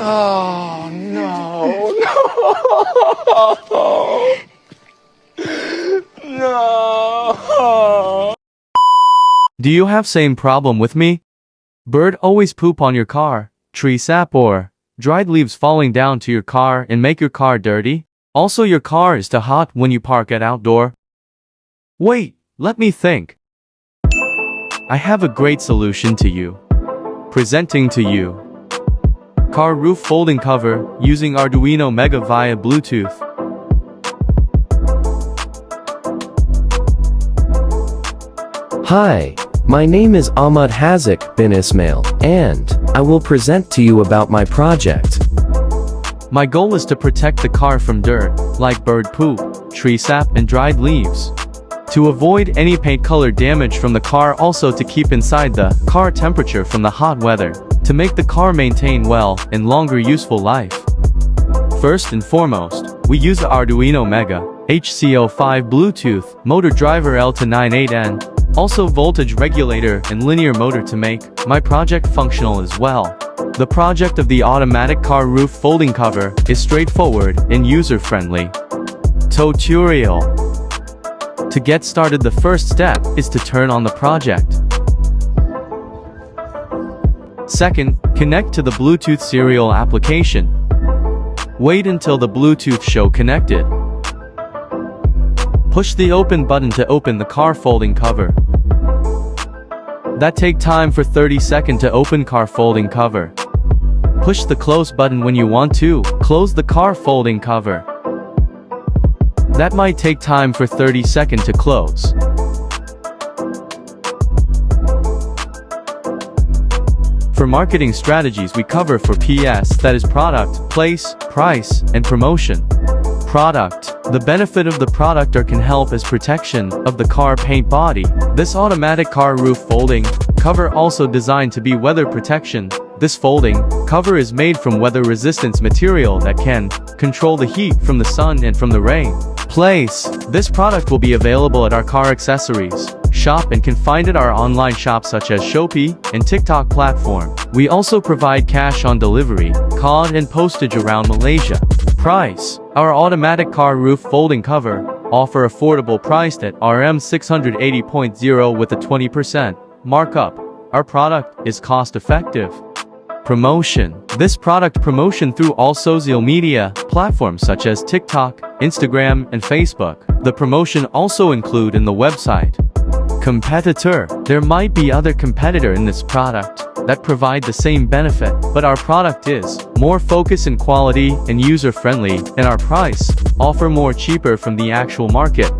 Oh, no. No. Do you have same problem with me? Bird always poop on your car, tree sap or dried leaves falling down to your car and make your car dirty? Also your car is too hot when you park at outdoor? Wait, let me think. I have a great solution to you. Presenting to you. Car roof folding cover using Arduino Mega via Bluetooth. Hi, my name is Ahmad Haziq bin Ismail, and I will present to you about my project. My goal is to protect the car from dirt, like bird poop, tree sap and dried leaves. To avoid any paint color damage from the car, also to keep inside the car temperature from the hot weather, to make the car maintain well and longer useful life. First and foremost, we use the Arduino Mega HC05 Bluetooth motor driver L to 98N, also voltage regulator and linear motor to make my project functional as well. The project of the automatic car roof folding cover is straightforward and user-friendly. Tutorial. To get started, the first step is to turn on the project. Second, connect to the Bluetooth serial application. Wait until the Bluetooth show connected. Push the open button to open the car folding cover. That take time for 30 seconds to open car folding cover. Push the close button when you want to close the car folding cover. That might take time for 30 seconds to close. For marketing strategies we cover for PS, that is product, place, price, and promotion. Product. The benefit of the product can help as protection of the car paint body. This automatic car roof folding cover also designed to be weather protection. This folding cover is made from weather resistance material that can control the heat from the sun and from the rain. Place. This product will be available at our car accessories shop and can find at our online shop such as Shopee and TikTok platform. We also provide cash on delivery, card and postage around Malaysia. Price. Our automatic car roof folding cover offer affordable priced at Rm 680.0 with a 20% markup. Our product is cost effective. Promotion. This product promotion through all social media platforms such as TikTok, Instagram, and Facebook. The promotion also include in the website. Competitor. There might be other competitor in this product that provide the same benefit, but our product is more focused in quality and user-friendly, and our price offer more cheaper from the actual market.